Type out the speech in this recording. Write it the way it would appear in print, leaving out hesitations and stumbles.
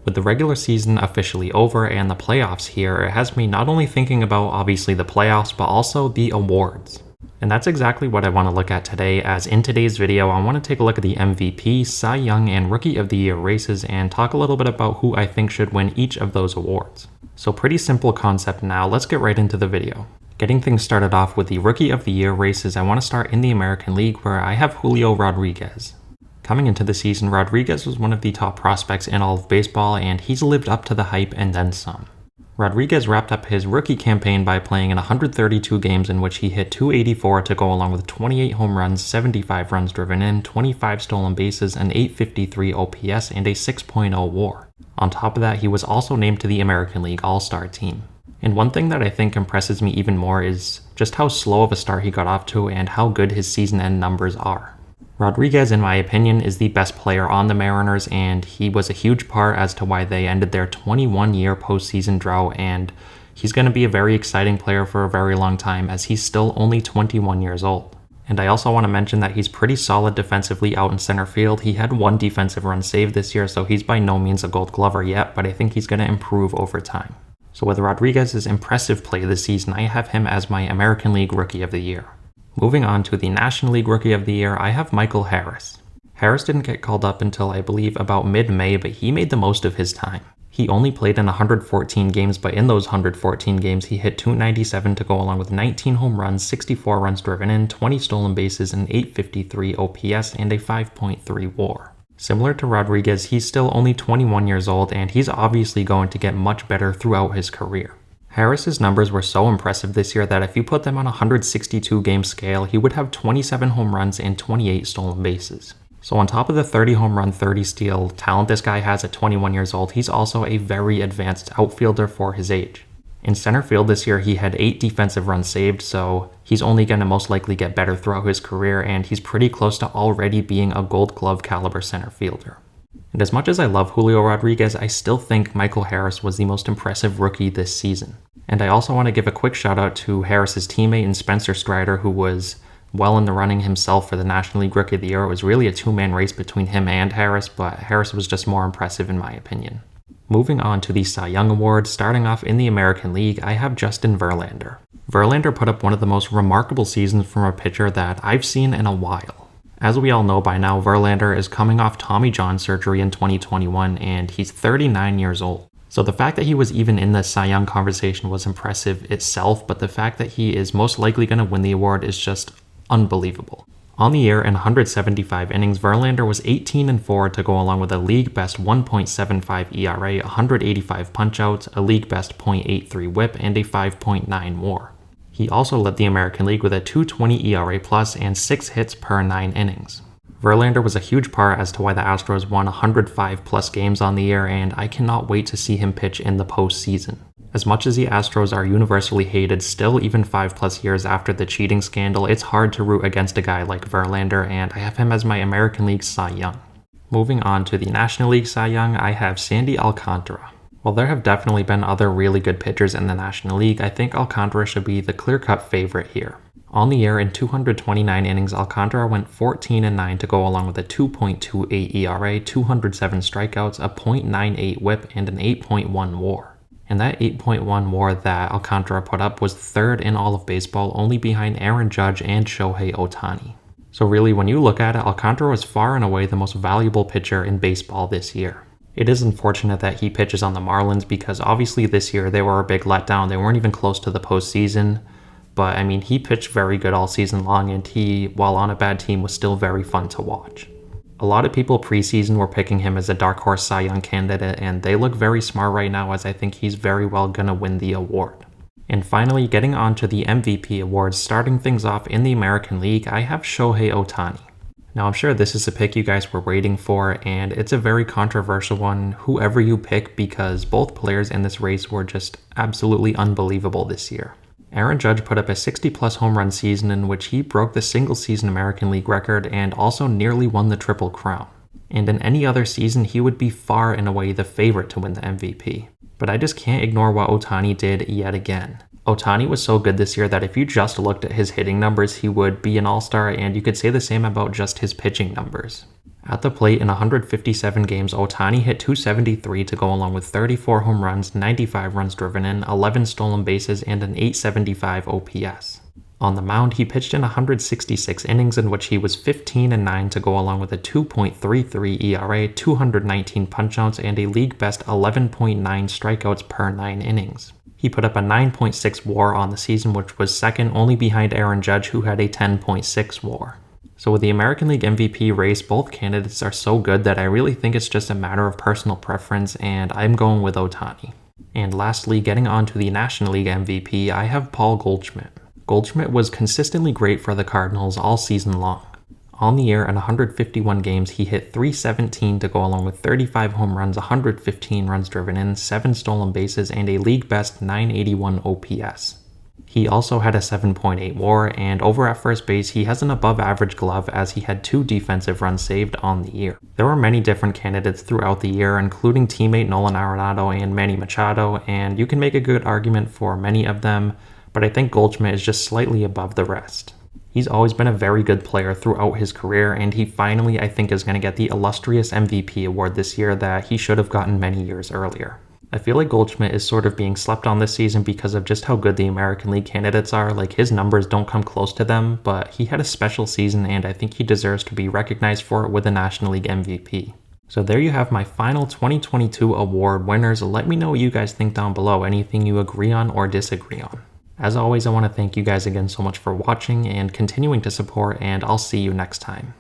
With the regular season officially over and the playoffs here, it has me not only thinking about obviously the playoffs, but also the awards. And that's exactly what I want to look at today, as in today's video, I want to take a look at the MVP, Cy Young, and Rookie of the Year races and talk a little bit about who I think should win each of those awards. So pretty simple concept now, let's get right into the video. Getting things started off with the Rookie of the Year races, I want to start in the American League where I have Julio Rodriguez. Coming into the season, Rodriguez was one of the top prospects in all of baseball, and he's lived up to the hype and then some. Rodriguez wrapped up his rookie campaign by playing in 132 games in which he hit .284 to go along with 28 home runs, 75 runs driven in, 25 stolen bases, an .853 OPS, and a 6.0 WAR. On top of that, he was also named to the American League All-Star team. And one thing that I think impresses me even more is just how slow of a start he got off to and how good his season-end numbers are. Rodriguez, in my opinion, is the best player on the Mariners, and he was a huge part as to why they ended their 21-year postseason drought, and he's going to be a very exciting player for a very long time as he's still only 21 years old. And I also want to mention that he's pretty solid defensively out in center field. He had one defensive run saved this year, so he's by no means a Gold Glover yet, but I think he's going to improve over time. So with Rodriguez's impressive play this season, I have him as my American League Rookie of the Year. Moving on to the National League Rookie of the Year, I have Michael Harris. Harris didn't get called up until I believe about mid-May, but he made the most of his time. He only played in 114 games, but in those 114 games, he hit .297 to go along with 19 home runs, 64 runs driven in, 20 stolen bases, an .853 OPS, and a 5.3 WAR. Similar to Rodriguez, he's still only 21 years old, and he's obviously going to get much better throughout his career. Harris's numbers were so impressive this year that if you put them on a 162 game scale, he would have 27 home runs and 28 stolen bases. So on top of the 30 home run, 30 steal talent this guy has at 21 years old, he's also a very advanced outfielder for his age. In center field this year, he had 8 defensive runs saved, so he's only going to most likely get better throughout his career, and he's pretty close to already being a Gold Glove caliber center fielder. And as much as I love Julio Rodriguez, I still think Michael Harris was the most impressive rookie this season. And I also want to give a quick shout out to Harris's teammate in Spencer Strider, who was well in the running himself for the National League Rookie of the Year. It was really a two-man race between him and Harris, but Harris was just more impressive in my opinion. Moving on to the Cy Young Award, starting off in the American League, I have Justin Verlander. Verlander put up one of the most remarkable seasons from a pitcher that I've seen in a while. As we all know by now, Verlander is coming off Tommy John surgery in 2021, and he's 39 years old. So the fact that he was even in the Cy Young conversation was impressive itself, but the fact that he is most likely going to win the award is just unbelievable. On the year, in 175 innings, Verlander was 18-4 to go along with a league-best 1.75 ERA, 185 punch-outs, a league-best .83 WHIP, and a 5.9 WAR. He also led the American League with a .220 ERA plus and 6 hits per 9 innings. Verlander was a huge part as to why the Astros won 105 plus games on the year, and I cannot wait to see him pitch in the postseason. As much as the Astros are universally hated still even 5 plus years after the cheating scandal, it's hard to root against a guy like Verlander, and I have him as my American League Cy Young. Moving on to the National League Cy Young, I have Sandy Alcantara. While there have definitely been other really good pitchers in the National League, I think Alcantara should be the clear-cut favorite here. On the year, in 229 innings, Alcantara went 14-9 to go along with a 2.28 ERA, 207 strikeouts, a .98 WHIP, and an 8.1 WAR. And that 8.1 WAR that Alcantara put up was third in all of baseball, only behind Aaron Judge and Shohei Ohtani. So really, when you look at it, Alcantara was far and away the most valuable pitcher in baseball this year. It is unfortunate that he pitches on the Marlins because obviously this year they were a big letdown. They weren't even close to the postseason. But I mean, he pitched very good all season long, and he, while on a bad team, was still very fun to watch. A lot of people preseason were picking him as a dark horse Cy Young candidate, and they look very smart right now as I think he's very well gonna win the award. And finally, getting on to the MVP awards, starting things off in the American League, I have Shohei Ohtani. Now I'm sure this is a pick you guys were waiting for, and it's a very controversial one, whoever you pick, because both players in this race were just absolutely unbelievable this year. Aaron Judge put up a 60-plus home run season in which he broke the single-season American League record and also nearly won the Triple Crown. And in any other season, he would be far and away the favorite to win the MVP. But I just can't ignore what Ohtani did yet again. Ohtani was so good this year that if you just looked at his hitting numbers, he would be an all-star, and you could say the same about just his pitching numbers. At the plate in 157 games, Ohtani hit .273 to go along with 34 home runs, 95 runs driven in, 11 stolen bases, and an .875 OPS. On the mound, he pitched in 166 innings in which he was 15-9 to go along with a 2.33 ERA, 219 punch-outs, and a league-best 11.9 strikeouts per 9 innings. He put up a 9.6 WAR on the season, which was second only behind Aaron Judge, who had a 10.6 WAR. So with the American League MVP race, both candidates are so good that I really think it's just a matter of personal preference, and I'm going with Ohtani. And lastly, getting on to the National League MVP, I have Paul Goldschmidt. Goldschmidt was consistently great for the Cardinals all season long. On the year, in 151 games, he hit .317 to go along with 35 home runs, 115 runs driven in, 7 stolen bases, and a league-best .981 OPS. He also had a 7.8 WAR, and over at first base, he has an above-average glove as he had 2 defensive runs saved on the year. There were many different candidates throughout the year, including teammate Nolan Arenado and Manny Machado, and you can make a good argument for many of them, but I think Goldschmidt is just slightly above the rest. He's always been a very good player throughout his career, and he finally, I think, is going to get the illustrious MVP award this year that he should have gotten many years earlier. I feel like Goldschmidt is sort of being slept on this season because of just how good the American League candidates are. Like, his numbers don't come close to them, but he had a special season, and I think he deserves to be recognized for it with the National League MVP. So there you have my final 2022 award winners. Let me know what you guys think down below, anything you agree on or disagree on. As always, I want to thank you guys again so much for watching and continuing to support, and I'll see you next time.